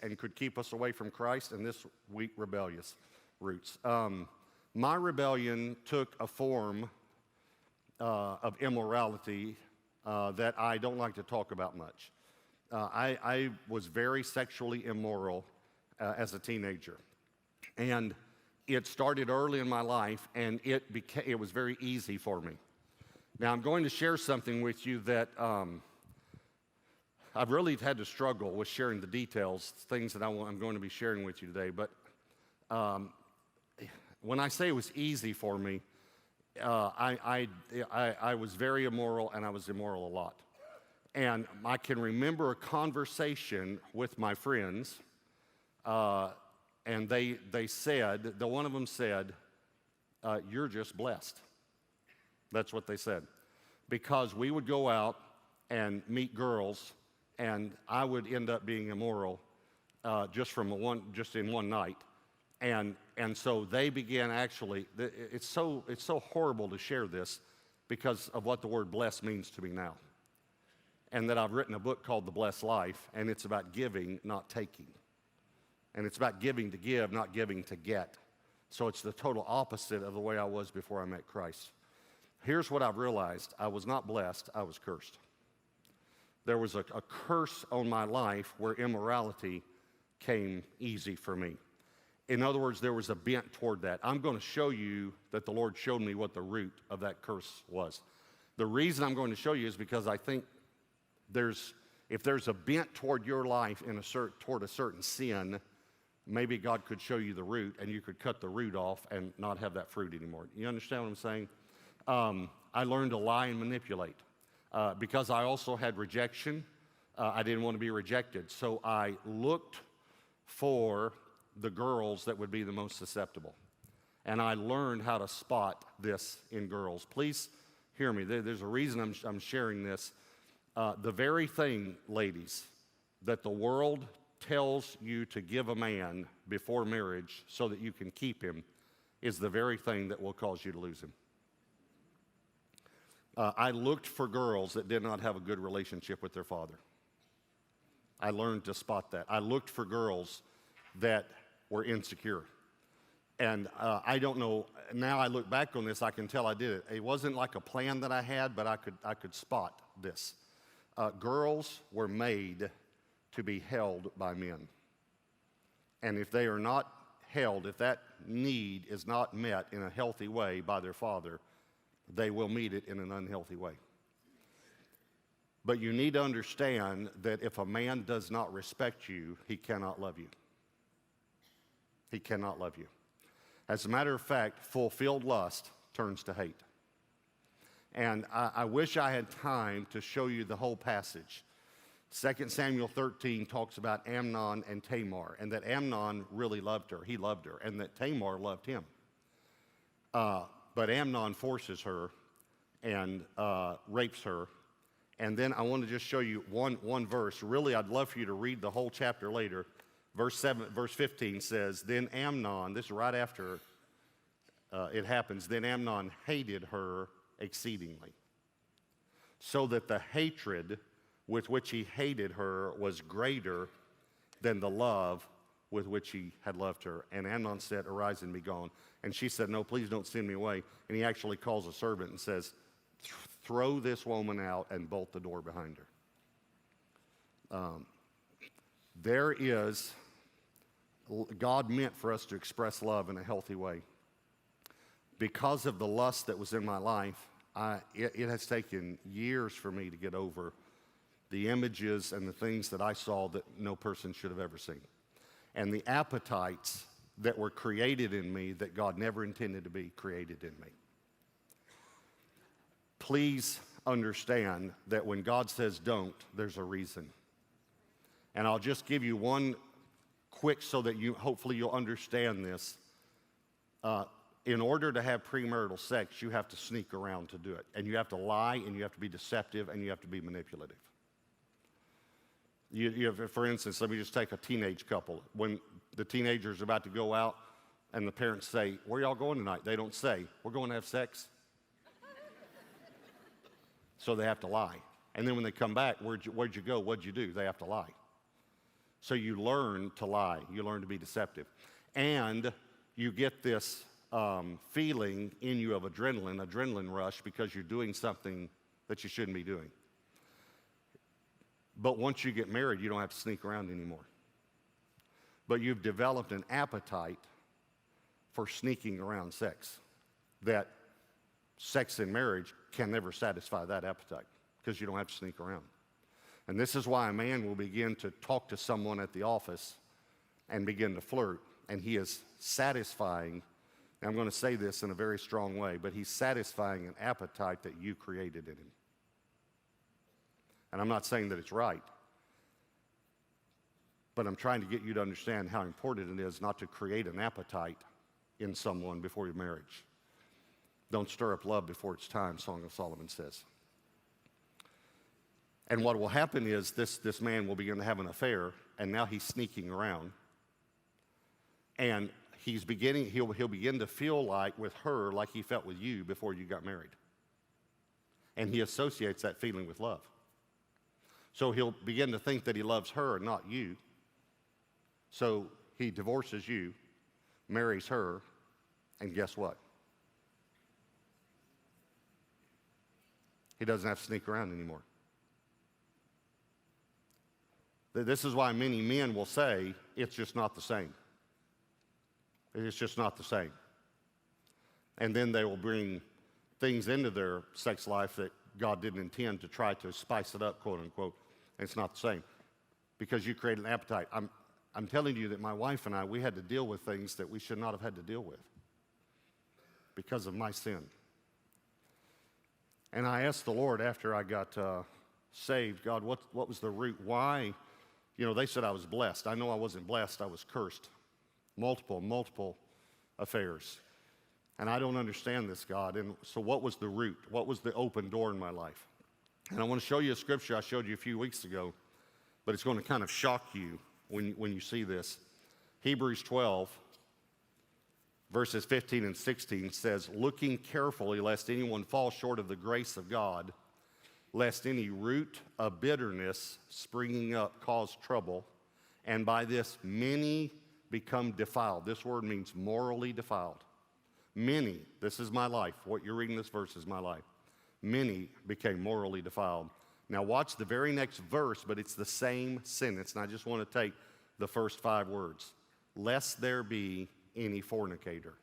and could keep us away from Christ, and this weak rebellious roots. My rebellion took a form of immorality that I don't like to talk about much. I was very sexually immoral as a teenager, and it started early in my life, and it was very easy for me. Now, I'm going to share something with you that I've really had to struggle with sharing the details, things that I'm going to be sharing with you today. But when I say it was easy for me, I was very immoral, and I was immoral a lot. And I can remember a conversation with my friends, and they said, one of them said, "You're just blessed." That's what they said. Because we would go out and meet girls, and I would end up being immoral just in one night. And so they began actually, it's so horrible to share this because of what the word blessed means to me now. And that I've written a book called The Blessed Life, and it's about giving, not taking. And it's about giving to give, not giving to get. So it's the total opposite of the way I was before I met Christ. Here's what I've realized. I was not blessed, I was cursed. There was a curse on my life where immorality came easy for me. In other words, there was a bent toward that. I'm going to show you that the Lord showed me what the root of that curse was. The reason I'm going to show you is because I think if there's a bent toward your life toward a certain sin, maybe God could show you the root, and you could cut the root off and not have that fruit anymore. You understand what I'm saying? I learned to lie and manipulate. Because I also had rejection, I didn't want to be rejected. So I looked for the girls that would be the most susceptible. And I learned how to spot this in girls. Please hear me. There's a reason I'm sharing this. The very thing, ladies, that the world tells you to give a man before marriage so that you can keep him is the very thing that will cause you to lose him. I looked for girls that did not have a good relationship with their father. I learned to spot that. I looked for girls that were insecure. And I don't know, now I look back on this, I can tell I did it. It wasn't like a plan that I had, but I could spot this. Girls were made to be held by men. And if they are not held, if that need is not met in a healthy way by their father, they will meet it in an unhealthy way. But you need to understand that if a man does not respect you, he cannot love you. He cannot love you. As a matter of fact, fulfilled lust turns to hate. And I wish I had time to show you the whole passage. 2 Samuel 13 talks about Amnon and Tamar, and that Amnon really loved her. He loved her, and that Tamar loved him. But Amnon forces her and rapes her. And then I want to just show you one verse. Really, I'd love for you to read the whole chapter later. Verse 15 says, then Amnon, this is right after it happens, then Amnon hated her exceedingly, so that the hatred with which he hated her was greater than the love with which he had loved her. And Amnon said, arise and be gone. And she said, no, please don't send me away. And he actually calls a servant and says, throw this woman out and bolt the door behind her. God meant for us to express love in a healthy way. Because of the lust that was in my life, it has taken years for me to get over the images and the things that I saw that no person should have ever seen. And the appetites that were created in me that God never intended to be created in me. Please understand that when God says don't, there's a reason. And I'll just give you one quick so that hopefully you'll understand this. In order to have premarital sex, you have to sneak around to do it. And you have to lie, and you have to be deceptive, and you have to be manipulative. For instance, let me just take a teenage couple. When the teenager's about to go out and the parents say, where y'all going tonight? They don't say, we're going to have sex. So they have to lie. And then when they come back, where'd you go? What'd you do? They have to lie. So you learn to lie. You learn to be deceptive. And you get this feeling in you of adrenaline rush, because you're doing something that you shouldn't be doing. But once you get married, you don't have to sneak around anymore. But you've developed an appetite for sneaking around sex, that sex in marriage can never satisfy that appetite, because you don't have to sneak around. And this is why a man will begin to talk to someone at the office and begin to flirt, and he is satisfying, and I'm going to say this in a very strong way, but he's satisfying an appetite that you created in him. And I'm not saying that it's right, but I'm trying to get you to understand how important it is not to create an appetite in someone before your marriage. Don't stir up love before it's time, Song of Solomon says. And what will happen is this man will begin to have an affair, and now he's sneaking around. And he'll begin to feel like with her like he felt with you before you got married. And he associates that feeling with love. So he'll begin to think that he loves her and not you. So he divorces you, marries her, and guess what? He doesn't have to sneak around anymore. This is why many men will say, it's just not the same. It's just not the same. And then they will bring things into their sex life that God didn't intend, to try to spice it up, quote unquote. And it's not the same, because you create an appetite. I'm telling you that my wife and I, we had to deal with things that we should not have had to deal with because of my sin. And I asked the Lord after I got saved, God, what was the root? Why? You know, they said I was blessed. I know I wasn't blessed. I was cursed. Multiple affairs. And I don't understand this, God. And so what was the root? What was the open door in my life? And I want to show you a scripture I showed you a few weeks ago, but it's going to kind of shock you when you see this. Hebrews 12, verses 15 and 16 says, looking carefully lest anyone fall short of the grace of God, lest any root of bitterness springing up cause trouble, and by this many become defiled. This word means morally defiled. Many, this is my life. What you're reading this verse is my life. Many became morally defiled. Now watch the very next verse, but it's the same sentence, and I just want to take the first 5 words. Lest there be any fornicator.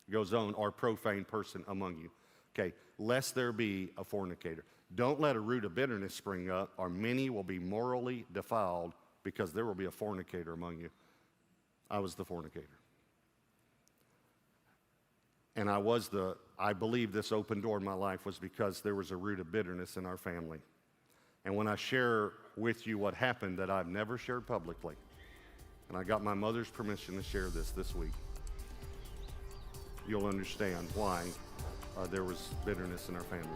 It goes on, or profane person among you. Okay, lest there be a fornicator. Don't let a root of bitterness spring up, or many will be morally defiled, because there will be a fornicator among you. I was the fornicator. And I believe this open door in my life was because there was a root of bitterness in our family. And when I share with you what happened that I've never shared publicly, and I got my mother's permission to share this week, you'll understand why there was bitterness in our family.